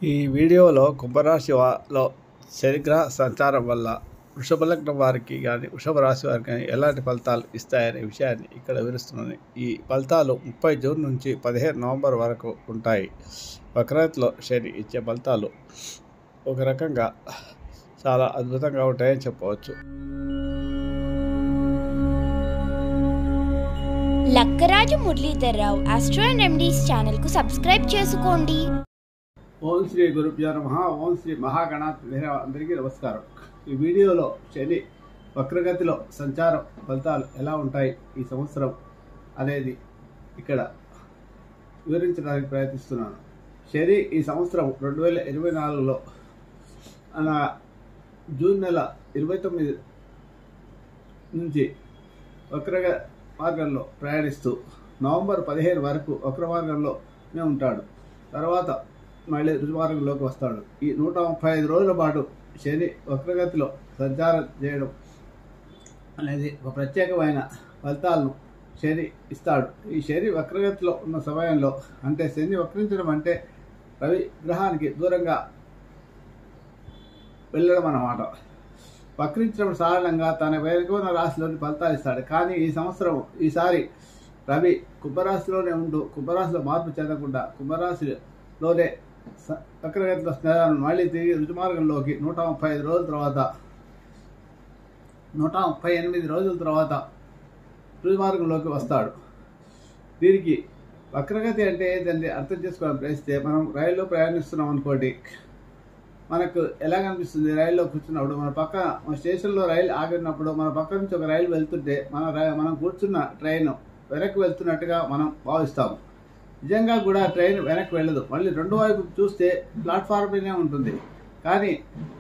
ఈ వీడియోలో కుంభరాశిలో శనిగ్రహ సంచారం వల్ల వృషభ లగ్నం వారికి కానీ వృషభ రాశి వారికి కానీ ఎలాంటి ఫలితాలు ఇస్తాయనే విషయాన్ని ఇక్కడ వివరిస్తున్నాను. ఈ ఫలితాలు 30 జూన్ నుంచి 15 నవంబర్ వరకు ఉంటాయి. వక్రగతిలో శని ఇచ్చే ఫలితాలు ఒక రకంగా చాలా అద్భుతంగా ఉంటాయని చెప్పవచ్చు. Lakkaraju Muralidhar Rao astro and remedies ఛానల్కు సబ్స్క్రైబ్ చేసుకోండి. ఓం శ్రీ గురుభ్యో నమః. ఓం శ్రీ మహాగణాధిపతి అందరికీ నమస్కారం. ఈ వీడియోలో శని వక్రగతిలో సంచారం ఫలితాలు ఎలా ఉంటాయి ఈ సంవత్సరం అనేది ఇక్కడ వివరించడానికి ప్రయత్నిస్తున్నాను. శని ఈ సంవత్సరం 2024లో జూన్ నెల 29 నుంచి వక్రగ మార్గంలో ప్రయాణిస్తూ నవంబర్ 15 వరకు వక్ర మార్గంలోనే ఉంటాడు. తర్వాత మళ్ళీ రుజుమార్గంలోకి వస్తాడు. ఈ 135 రోజుల పాటు శని వక్రగతిలో సంచారం చేయడం అనేది ఒక ప్రత్యేకమైన ఫలితాలను శని ఇస్తాడు. ఈ శని వక్రగతిలో ఉన్న సమయంలో, అంటే శని వక్రించడం అంటే రవి గ్రహానికి దూరంగా వెళ్ళడం అన్నమాట. వక్రించడం సాధారణంగా తన వెనుకున్న రాశిలోని ఫలితాలు ఇస్తాడు. కానీ ఈ సంవత్సరం ఈసారి రవి కుంభరాశిలోనే ఉంటూ కుంభరాశిలో మార్పు చెందకుండా కుంభరాశిలోనే వక్రగతిలో స్నేహాలను మళ్ళీ తిరిగి రుజుమార్గంలోకి 138 రోజుల తర్వాత రుజుమార్గంలోకి వస్తాడు. దీనికి వక్రగతి అంటే ఏంటంటే అర్థం చేసుకోవడం ప్రయత్నిస్తే, మనం రైల్లో ప్రయాణిస్తున్నాం అనుకోండి, మనకు ఎలా కనిపిస్తుంది? రైల్లో కూర్చున్నప్పుడు మన స్టేషన్లో రైలు ఆగినప్పుడు మన పక్క నుంచి ఒక రైలు వెళ్తుంటే మనం కూర్చున్న ట్రైన్ వెనక్కి వెళ్తున్నట్టుగా మనం భావిస్తాము. నిజంగా కూడా ట్రైన్ వెనక్కి వెళ్ళదు. మళ్ళీ రెండు వైపు చూస్తే ప్లాట్ఫామ్లోనే ఉంటుంది. కానీ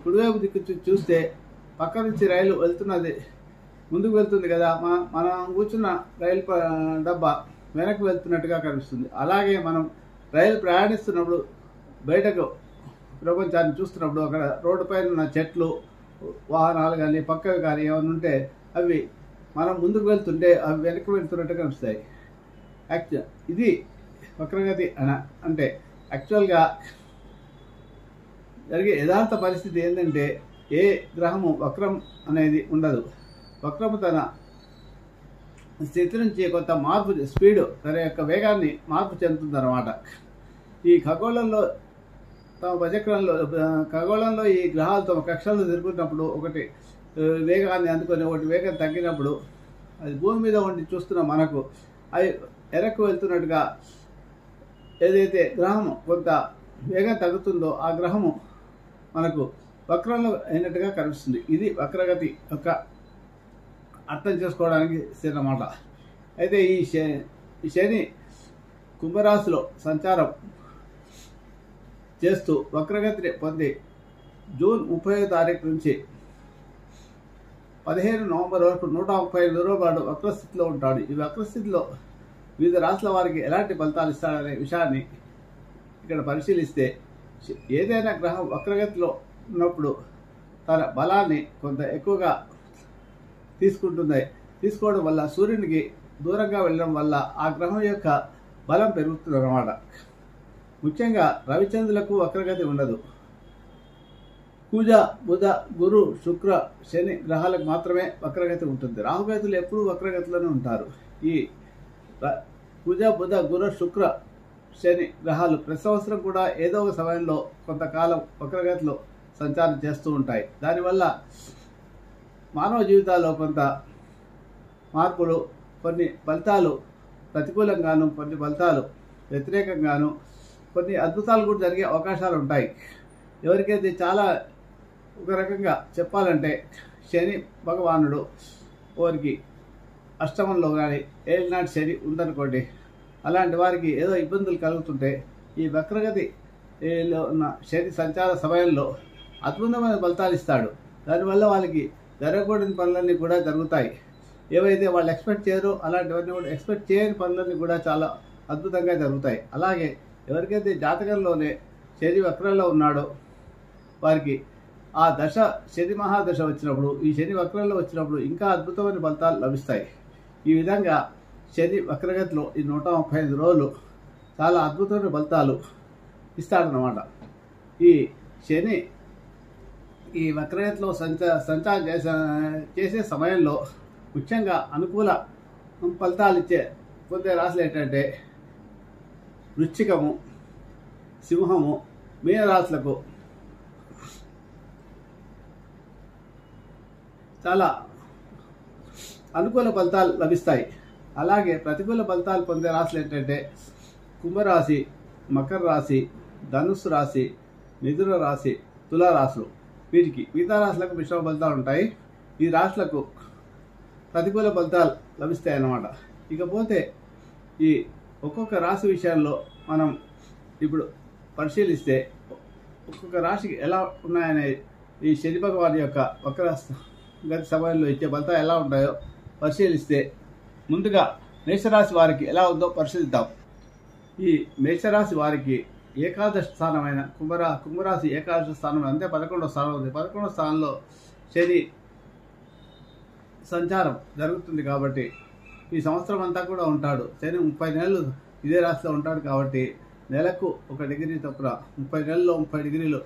కుడివైపు దిక్కు చూస్తే పక్క నుంచి రైలు వెళ్తున్నది ముందుకు వెళ్తుంది కదా, మనం కూర్చున్న రైలు డబ్బా వెనక్కి వెళ్తున్నట్టుగా కనిపిస్తుంది. అలాగే మనం రైలు ప్రయాణిస్తున్నప్పుడు బయటకు ప్రపంచాన్ని చూస్తున్నప్పుడు అక్కడ రోడ్డు పైన ఉన్న చెట్లు, వాహనాలు కానీ పక్కవి కానీ ఏమైనా ఉంటే అవి మనం ముందుకు వెళ్తుంటే అవి వెనక్కి వెళ్తున్నట్టు కనిపిస్తాయి. ఇది వక్రగతి అంటే యాక్చువల్గా జరిగే యథార్థ పరిస్థితి ఏంటంటే, ఏ గ్రహము వక్రం అనేది ఉండదు. వక్రము తన స్థితి నుంచి కొంత మార్పు, స్పీడు, తన యొక్క వేగాన్ని మార్పు చెందుతుందన్నమాట. ఈ ఖగోళంలో తమ ఖగోళంలో ఈ గ్రహాలు తమ కక్షల్లో తిరుగుతున్నప్పుడు ఒకటి వేగాన్ని అందుకొని ఒకటి వేగం తగ్గినప్పుడు అది భూమి మీద ఉండి చూస్తున్న మనకు అవి వెనక్కి వెళ్తున్నట్టుగా, ఏదైతే గ్రహము కొంత వేగం తగ్గుతుందో ఆ గ్రహము మనకు వక్రంలో అయినట్టుగా కనిపిస్తుంది. ఇది వక్రగతి యొక్క అర్థం చేసుకోవడానికి అన్నమాట. అయితే ఈ శని కుంభరాశిలో సంచారం చేస్తూ వక్రగతిని పొంది జూన్ 30వ తారీఖు నుంచి 15 నవంబర్ వరకు 135 రోజుల పాటు వక్రస్థితిలో ఉంటాడు. ఈ వక్రస్థితిలో వివిధ రాశుల వారికి ఎలాంటి ఫలితాలు ఇస్తాడనే విషయాన్ని ఇక్కడ పరిశీలిస్తే, ఏదైనా గ్రహం వక్రగతిలో ఉన్నప్పుడు తన బలాన్ని కొంత ఎక్కువగా తీసుకోవడం వల్ల, సూర్యునికి దూరంగా వెళ్ళడం వల్ల ఆ గ్రహం యొక్క బలం పెరుగుతుంది అన్నమాట. ముఖ్యంగా రవిచంద్రులకు వక్రగతి ఉండదు. కుజ, బుధ, గురు, శుక్ర, శని గ్రహాలకు మాత్రమే వక్రగతి ఉంటుంది. రాహుగతులు ఎప్పుడూ వక్రగతిలోనే ఉంటారు. ఈ కుజ, బుధ, గురు, శుక్ర, శని గ్రహాలు ప్రతి సంవత్సరం కూడా ఏదో ఒక సమయంలో కొంతకాలం వక్రగతిలో సంచారం చేస్తూ ఉంటాయి. దానివల్ల మానవ జీవితాల్లో కొంత మార్పులు, కొన్ని ఫలితాలు ప్రతికూలంగాను, కొన్ని ఫలితాలు వ్యతిరేకంగాను, కొన్ని అద్భుతాలు కూడా జరిగే అవకాశాలు ఉంటాయి. ఎవరికైతే చాలా ఒక రకంగా చెప్పాలంటే శని భగవానుడు వారికి అష్టమంలో కానీ ఏలినాటి శని ఉందనుకోండి, అలాంటి వారికి ఏదో ఇబ్బందులు కలుగుతుంటే ఈ వక్రగతిలో ఉన్న శని సంచార సమయంలో అద్భుతమైన ఫలితాలు ఇస్తాడు. దానివల్ల వాళ్ళకి జరగకూడని పనులన్నీ కూడా జరుగుతాయి. ఏవైతే వాళ్ళు ఎక్స్పెక్ట్ చేయరో అలాంటివన్నీ కూడా, ఎక్స్పెక్ట్ చేయని పనులన్నీ కూడా చాలా అద్భుతంగా జరుగుతాయి. అలాగే ఎవరికైతే జాతకంలోనే శని వక్రంలో ఉన్నాడో వారికి ఆ దశ, శని మహాదశ వచ్చినప్పుడు, ఈ శని వక్రంలో వచ్చినప్పుడు ఇంకా అద్భుతమైన ఫలితాలు లభిస్తాయి. ఈ విధంగా శని వక్రగతిలో ఈ 135 రోజులు చాలా అద్భుతమైన ఫలితాలు ఇస్తాడనమాట. ఈ శని ఈ వక్రగతిలో సంచారం చేసే సమయంలో ముఖ్యంగా అనుకూల ఫలితాలు పొందే రాశులు ఏంటంటే వృశ్చికము, సింహము, మీనరాశులకు చాలా అనుకూల ఫలితాలు లభిస్తాయి. అలాగే ప్రతికూల ఫలితాలు పొందే రాశులు ఏంటంటే కుంభరాశి, మకర రాశి, ధనుస్సు రాశి, మిథున రాశి, తులారాశులు. వీటికి మిగతా రాశులకు మిశ్రమ ఫలితాలు ఉంటాయి. ఈ రాశులకు ప్రతికూల ఫలితాలు లభిస్తాయి అన్నమాట. ఇకపోతే ఈ ఒక్కొక్క రాశి విషయంలో మనం ఇప్పుడు పరిశీలిస్తే ఒక్కొక్క రాశికి ఎలా ఉన్నాయనే ఈ శని భగవాన్ యొక్క వక్ర గతి సమయంలో ఇచ్చే ఫలితాలు ఎలా ఉంటాయో పరిశీలిస్తే ముందుగా మేషరాశి వారికి ఎలా ఉందో పరిశీలిద్దాం. ఈ మేషరాశి వారికి ఏకాదశ స్థానమైన కుంభరాశి ఏకాదశ స్థానం అంటే 11వ స్థానం ఉంది. 11వ స్థానంలో శని సంచారం జరుగుతుంది కాబట్టి ఈ సంవత్సరం అంతా కూడా ఉంటాడు. శని 30 నెలలు ఇదే రాశిలో ఉంటాడు కాబట్టి నెలకు 1 డిగ్రీ చొప్పున 30 నెలల్లో 30 డిగ్రీలు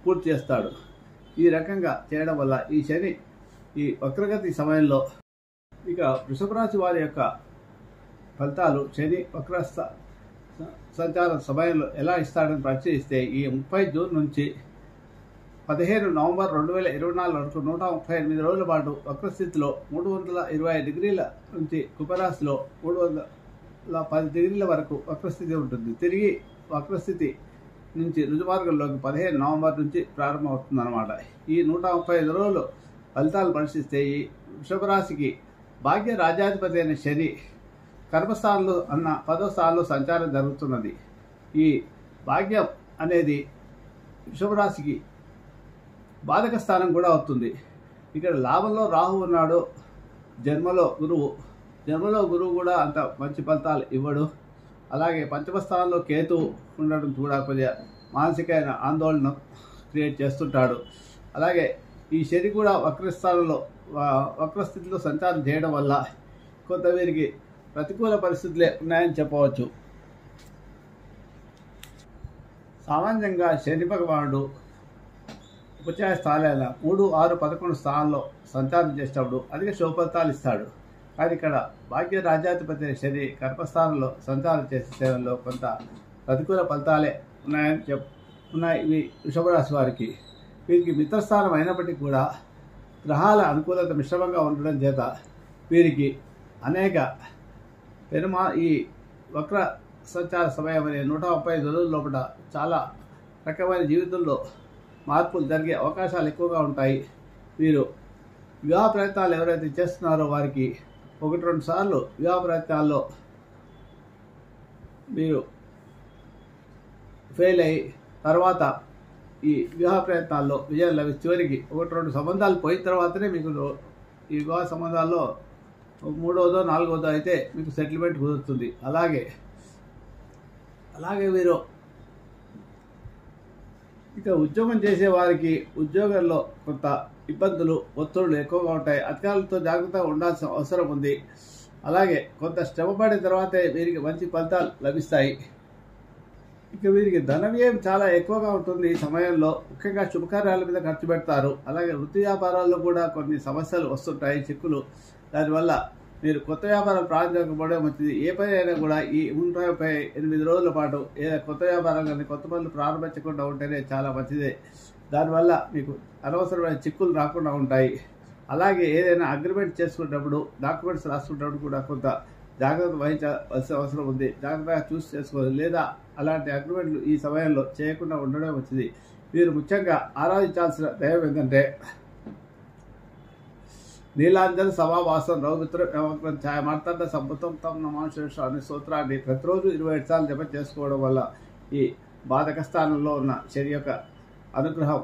పూర్తి చేస్తాడు. ఈ రకంగా చేయడం వల్ల ఈ శని ఈ వక్రగతి సమయంలో ఇక వృషభ రాశి వారి యొక్క ఫలితాలు శని వక్ర సంచార సమయంలో ఎలా ఇస్తాడని పరిశీలిస్తే ఈ 30 జూన్ నుంచి 15 నవంబర్ 2024 వరకు 138 రోజుల పాటు వక్రస్థితిలో 325 డిగ్రీల నుంచి కుంభరాశిలో 310 డిగ్రీల వరకు వక్రస్థితి ఉంటుంది. తిరిగి వక్రస్థితి నుంచి రుజుమార్గంలోకి 15 నవంబర్ నుంచి ప్రారంభమవుతుంది అన్నమాట. ఈ 135 రోజులు ఫలితాలు పరిశీలిస్తే ఈ వృషభ రాశికి భాగ్య రాజ్యాధిపతి అయిన శని కర్మస్థానంలో అన్న 10వ స్థానంలో సంచారం జరుగుతున్నది. ఈ భాగ్యం అనేది వృషభ రాశికి బాధక స్థానం కూడా అవుతుంది. ఇక్కడ లాభంలో రాహు ఉన్నాడు, జన్మలో గురువు కూడా అంత మంచి ఫలితాలు ఇవ్వడు. అలాగే పంచమ స్థానంలో కేతు ఉండడం కూడా కొద్దిగా మానసికమైన ఆందోళన క్రియేట్ చేస్తుంటాడు. అలాగే ఈ శని కూడా వక్రస్థితిలో సంచారం చేయడం వల్ల కొంత వీరికి ప్రతికూల పరిస్థితులే ఉన్నాయని చెప్పవచ్చు. సామాన్యంగా శని భగవానుడు ఉపచాయ స్థానాలైన 3, 6, 11 స్థానాల్లో సంచారం చేసేటప్పుడు అధిక శుభ ఫలితాలు ఇస్తాడు. కానీ ఇక్కడ భాగ్య రాజ్యాధిపతి శని కర్మస్థానంలో సంచారం చేసే సేవల్లో కొంత ప్రతికూల ఫలితాలే ఉన్నాయి ఇవి వృషభ రాశి వారికి. వీరికి మిత్రస్థానం అయినప్పటికీ కూడా గ్రహాల అనుకూలత మిశ్రమంగా ఉండడం చేత వీరికి అనేక ఈ వక్ర సంచార సమయం అనే 135 రోజుల లోపల చాలా రకమైన జీవితంలో మార్పులు జరిగే అవకాశాలు ఎక్కువగా ఉంటాయి. వీరు వివాహ ప్రయత్నాలు ఎవరైతే చేస్తున్నారో వారికి 1-2 సార్లు వివాహ ప్రయత్నాల్లో మీరు ఫెయిల్ అయ్యి తర్వాత ఈ వివాహ ప్రయత్నాల్లో విజయం లభించి చివరికి 1-2 సంబంధాలు పోయిన తర్వాతనే మీకు ఈ వివాహ సంబంధాల్లో 3వదో 4వదో అయితే మీకు సెటిల్మెంట్ కుదురుతుంది. అలాగే వీరు ఇక ఉద్యోగం చేసే వారికి ఉద్యోగంలో కొంత ఇబ్బందులు, ఒత్తిడులు ఎక్కువగా ఉంటాయి. అధికారులతో జాగ్రత్తగా ఉండాల్సిన అవసరం ఉంది. అలాగే కొంత శ్రమ పడిన తర్వాతే వీరికి మంచి ఫలితాలు లభిస్తాయి. ఇక వీరికి ధన వ్యయం చాలా ఎక్కువగా ఉంటుంది. ఈ సమయంలో ముఖ్యంగా శుభకార్యాల మీద ఖర్చు పెడతారు. అలాగే వృత్తి వ్యాపారాల్లో కూడా కొన్ని సమస్యలు వస్తుంటాయి, చిక్కులు. దానివల్ల మీరు కొత్త వ్యాపారం ప్రారంభించకపోవడం మంచిది. ఏ పని అయినా కూడా ఈ 138 రోజుల పాటు కొత్త వ్యాపారం కానీ కొత్త పనులు ప్రారంభించకుండా ఉంటేనే చాలా మంచిదే. దానివల్ల మీకు అనవసరమైన చిక్కులు రాకుండా ఉంటాయి. అలాగే ఏదైనా అగ్రిమెంట్ చేసుకునేటప్పుడు, డాక్యుమెంట్స్ రాసుకునేటప్పుడు కూడా కొంత జాగ్రత్త వహించవలసిన అవసరం ఉంది. జాగ్రత్తగా చూసి చేసుకోవాలి. లేదా అలాంటి అగ్రిమెంట్లు ఈ సమయంలో చేయకుండా ఉండడం మంచిది. మీరు ముఖ్యంగా ఆరాధించాల్సిన దైవం ఏంటంటే నీలాంజన సమావాసం రౌమిత్రం ఛాయ మార్తాండ సంపుతం తమ నమానుషేష అనే సూత్రాన్ని ప్రతిరోజు 27 సార్లు జపం చేసుకోవడం వల్ల ఈ బాధక స్థానంలో ఉన్న శని యొక్క అనుగ్రహం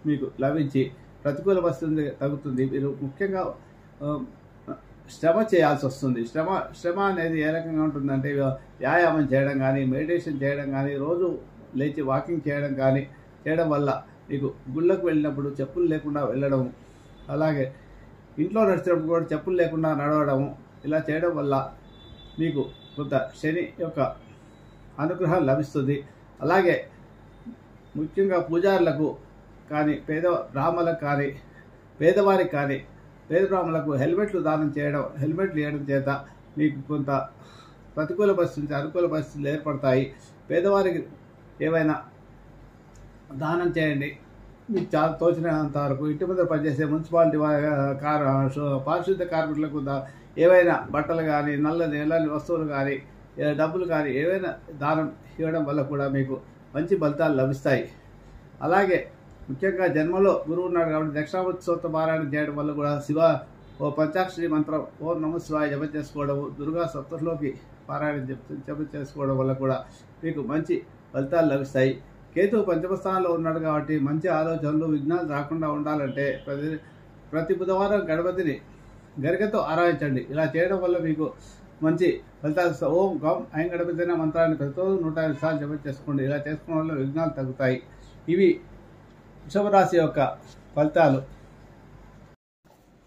మీకు లభించి ప్రతికూల పరిస్థితి తగ్గుతుంది. మీరు ముఖ్యంగా శ్రమ చేయాల్సి వస్తుంది. శ్రమ అనేది ఏ రకంగా ఉంటుందంటే వ్యాయామం చేయడం కానీ, మెడిటేషన్ చేయడం కానీ, రోజు లేచి వాకింగ్ చేయడం వల్ల మీకు గుళ్ళకు వెళ్ళినప్పుడు చెప్పులు లేకుండా వెళ్ళడం, అలాగే ఇంట్లో నడిచినప్పుడు కూడా చెప్పులు లేకుండా నడవడము, ఇలా చేయడం వల్ల మీకు కొంత శని యొక్క అనుగ్రహం లభిస్తుంది. అలాగే ముఖ్యంగా పూజారులకు కానీ బ్రాహ్మణులకు కానీ పేదవారికి కానీ పేద బ్రాహ్మణులకు హెల్మెట్లు ఇవ్వడం చేత మీకు కొంత ప్రతికూల పరిస్థితి అనుకూల పరిస్థితులు ఏర్పడతాయి. పేదవారికి ఏవైనా దానం చేయండి. మీకు చాలా తోచినంత వరకు. ఇంటి ముందర పనిచేసే మున్సిపాలిటీ పారిశుద్ధ్య కార్మికులకు ఏవైనా బట్టలు కానీ నల్లని వస్తువులు కానీ డబ్బులు కానీ ఏవైనా దానం ఇవ్వడం వల్ల కూడా మీకు మంచి ఫలితాలు లభిస్తాయి. అలాగే ముఖ్యంగా జన్మలో గురువు ఉన్నాడు కాబట్టి దక్షిణామూర్తి స్తోత్ర పారాయణం చేయడం వల్ల కూడా ఓ పంచాక్షరి మంత్రం ఓం నమః శివాయ జపం చేసుకోవడం, దుర్గా సప్తశ్లోకి పారాయణం జపం చేసుకోవడం వల్ల కూడా మీకు మంచి ఫలితాలు లభిస్తాయి. కేతువు పంచమ స్థానంలో ఉన్నాడు కాబట్టి మంచి ఆలోచనలు విఘ్నాలు రాకుండా ఉండాలంటే ప్రతి బుధవారం గణపతిని గరికతో ఆరాధించండి. ఇలా చేయడం వల్ల మీకు మంచి ఫలితాలు. ఓం గం ఐం గణపతి అనే మంత్రాన్ని ప్రతిరోజు 105 సార్లు జపం చేసుకోండి. ఇలా చేసుకోవడం వల్ల విఘ్నాలు తగ్గుతాయి. ఇవి వృషభ రాశి యొక్క ఫలితాలు.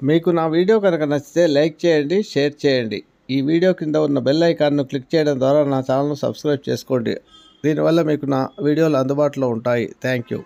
మీకు నా వీడియో కనుక నచ్చితే లైక్ చేయండి, షేర్ చేయండి. ఈ వీడియో కింద ఉన్న బెల్ ఐకాన్ను క్లిక్ చేయడం ద్వారా నా ఛానల్ను సబ్స్క్రైబ్ చేసుకోండి. దీనివల్ల మీకు నా వీడియోలు అందుబాటులో ఉంటాయి. Thank you.